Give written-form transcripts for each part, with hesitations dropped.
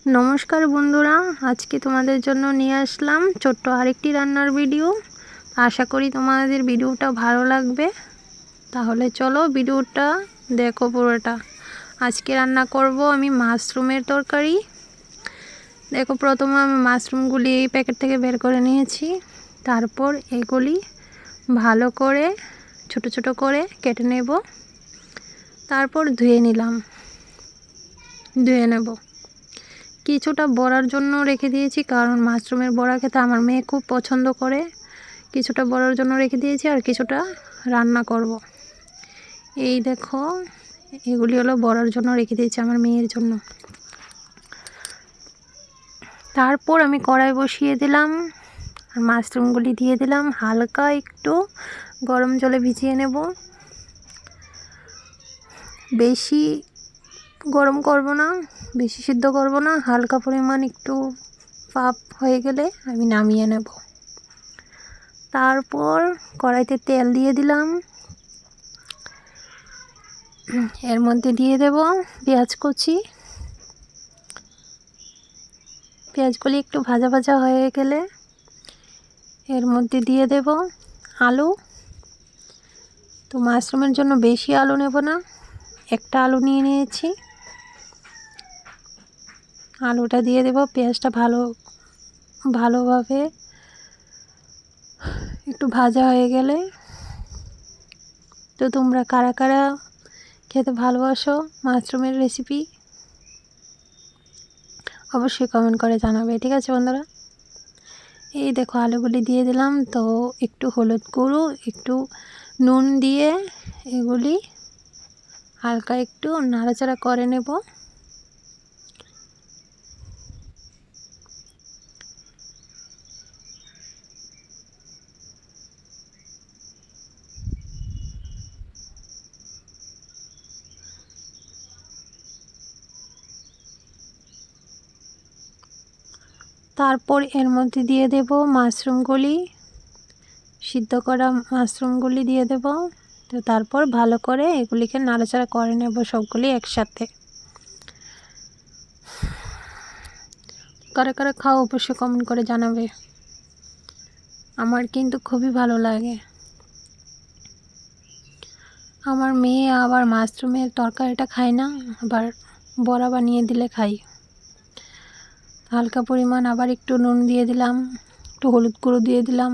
নমস্কার বন্ধুরা, আজকে তোমাদের জন্য নিয়ে আসলাম ছোট্ট আরেকটি রান্নার ভিডিও। আশা করি তোমাদের ভিডিওটা ভালো লাগবে। তাহলে চলো ভিডিওটা দেখো পুরোটা। আজকে রান্না করব আমি মাশরুমের তরকারি। দেখো, প্রথমে আমি মাশরুমগুলি প্যাকেট থেকে বের করে নিয়েছি। তারপর এগুলি ভালো করে ছোট ছোট করে কেটে নেব। তারপর ধুয়ে নেব। কিছুটা বড়ার জন্য রেখে দিয়েছি, কারণ মাশরুমের বড়া খেতে আমার মেয়ে খুব পছন্দ করে। কিছুটা বড়ার জন্য রেখে দিয়েছি আর কিছুটা রান্না করব। এই দেখো, এগুলি হলো বড়ার জন্য রেখে দিয়েছি আমার মেয়ের জন্য। তারপর আমি কড়াই বসিয়ে দিলাম আর মাশরুমগুলি দিয়ে দিলাম। হালকা একটু গরম জলে ভিজিয়ে নেব। বেশি গরম করব না, বেশি সিদ্ধ করব না, হালকা পরিমাণ একটু ভাপ হয়ে গেলে আমি নামিয়ে নেব। তারপর কড়াইতে তেল দিয়ে দিলাম। এর মধ্যে দিয়ে দেব পেঁয়াজ কুচি। পেঁয়াজগুলি একটু ভাজা ভাজা হয়ে গেলে এর মধ্যে দিয়ে দেব আলু। তো মাশরুমের জন্য বেশি আলু নেব না, একটা আলু নিয়ে নিয়েছি। আলুটা দিয়ে দেব। পেঁয়াজটা ভালোভাবে একটু ভাজা হয়ে গেলে, তো তোমরা কারা কারা খেতে ভালোবাসো মাশরুমের রেসিপি অবশ্যই কমেন্ট করে জানাবে, ঠিক আছে বন্ধুরা। এই দেখো, আলুগুলি দিয়ে দিলাম। তো একটু হলুদ গুঁড়ো, একটু নুন দিয়ে এগুলি হালকা একটু নাড়াচাড়া করে নেব। তারপর এর মধ্যে দিয়ে দেব মাশরুমগুলি, সিদ্ধ করা মাশরুমগুলি দিয়ে দেব। তো তারপর ভালো করে এগুলিকে নাড়াচাড়া করে নেব সবগুলি একসাথে। কারা কারা খাও অবশ্যই কমেন্ট করে জানাবে। আমার কিন্তু খুবই ভালো লাগে। আমার মেয়ে আবার মাশরুমের তরকারিটা খায় না, আবার বড়া বানিয়ে দিলে খাই। হালকা পরিমাণ আবার একটু নুন দিয়ে দিলাম, একটু হলুদ গুঁড়ো দিয়ে দিলাম।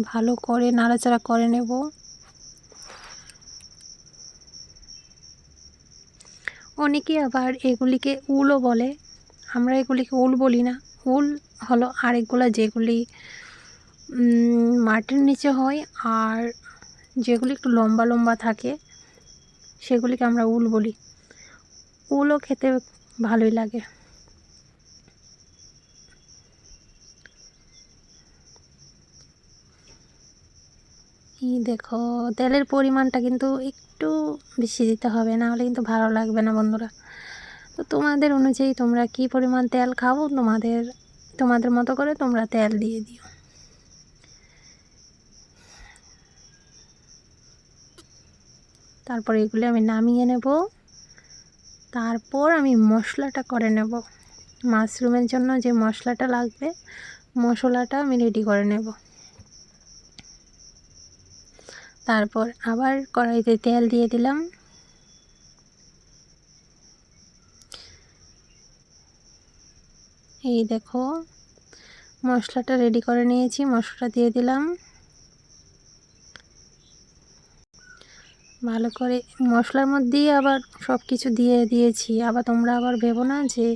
ভালো করে নাড়াচাড়া করে নেব। অনেকে আবার এগুলিকে উলও বলে, আমরা এগুলিকে উল বলি না। উল হলো আরেকগুলো যেগুলি মাটির নিচে হয়, আর যেগুলি একটু লম্বা লম্বা থাকে সেগুলিকে আমরা উল বলি। উলও খেতে ভালোই লাগে। এই দেখো, তেলের পরিমাণটা কিন্তু একটু বেশি দিতে হবে, না হলে কিন্তু ভালো লাগবে না বন্ধুরা। তো তোমাদের অনুযায়ী তোমরা কি পরিমাণ তেল খাও, তোমাদের মতো করে তোমরা তেল দিয়ে দিও। তারপর এগুলি আমি নামিয়ে নেব। তারপর আমি মশলাটা করে নেব। মাশরুমের জন্য যে মশলাটা লাগবে, মশলাটা আমি রেডি করে নেব। তারপর আবার কড়াইতে তেল দিয়ে দিলাম। এই দেখো, মশলাটা রেডি করে নিয়েছি। মশলাটা দিয়ে দিলাম। ভালো করে মশলার মধ্যেই আবার সব কিছু দিয়ে দিয়েছি। আবার তোমরা আবার ভেবো না যে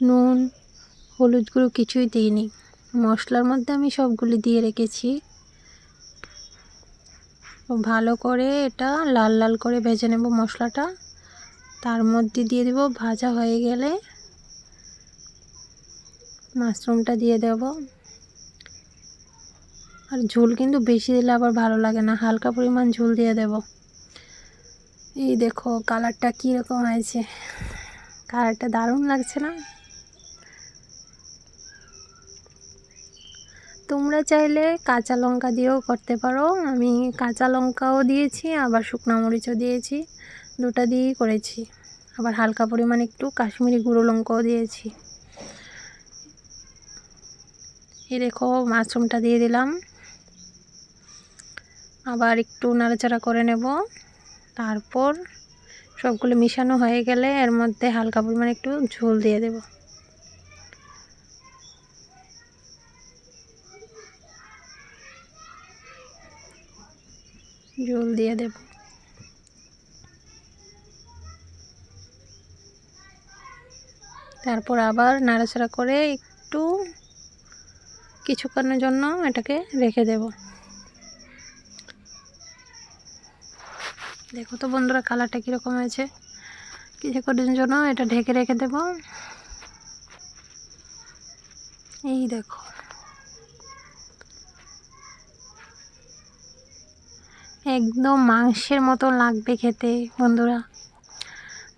নুন হলুদ গুঁড়ো কিছুই দিইনি। মশলার মধ্যে আমি সবগুলি দিয়ে রেখেছি। ভালো করে এটা লাল লাল করে ভেজে নেব মশলাটা। তার মধ্যে দিয়ে দেব, ভাজা হয়ে গেলে মাশরুমটা দিয়ে দেব। আর ঝোল কিন্তু বেশি দিলে আবার ভালো লাগে না, হালকা পরিমাণ ঝোল দিয়ে দেব। এই দেখো কালারটা কীরকম হয়েছে, কালারটা দারুণ লাগছে না? তোমরা চাইলে কাঁচা লঙ্কা দিয়েও করতে পারো। আমি কাঁচা লঙ্কাও দিয়েছি, আবার শুকনো মরিচও দিয়েছি, দুটো দিয়েই করেছি। আবার হালকা পরিমাণ একটু কাশ্মীরি গুঁড়ো লঙ্কাও দিয়েছি। এই দেখো মাশরুমটা দিয়ে দিলাম, আবার একটু নাড়াচাড়া করে নেব। তারপর সবগুলো মিশানো হয়ে গেলে এর মধ্যে হালকা পরিমাণ একটু ঝোল দিয়ে দেব। ঝোল দিয়ে দেব। তারপর আবার নাড়াচাড়া করে একটু কিছুক্ষণের জন্য এটাকে রেখে দেব। দেখো তো বন্ধুরা কালারটা কীরকম হয়েছে। কিছুক্ষণের জন্য এটা ঢেকে রেখে দেব। এই দেখো একদম মাংসের মতো লাগবে খেতে বন্ধুরা।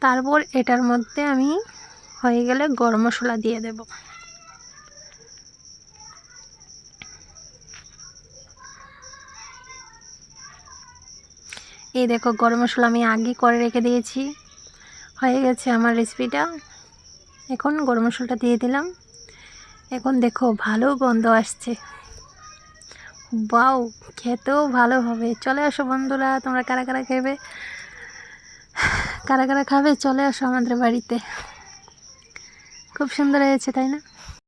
তারপর এটার মধ্যে আমি হয়ে গেলে গরম মশলা দিয়ে দেব। এই দেখো গরম মশলা আমি আগে করে রেখে দিয়েছি। হয়ে গেছে আমার রেসিপিটা। এখন গরম মশলাটা দিয়ে দিলাম। এখন দেখো ভালো গন্ধ আসছে। বাও, খেতেও ভালো হবে। চলে আসো বন্ধুরা, তোমরা কারা কারা খাবে, কারা কারা খাবে চলে আসো আমাদের বাড়িতে। খুব সুন্দর হয়েছে তাই না?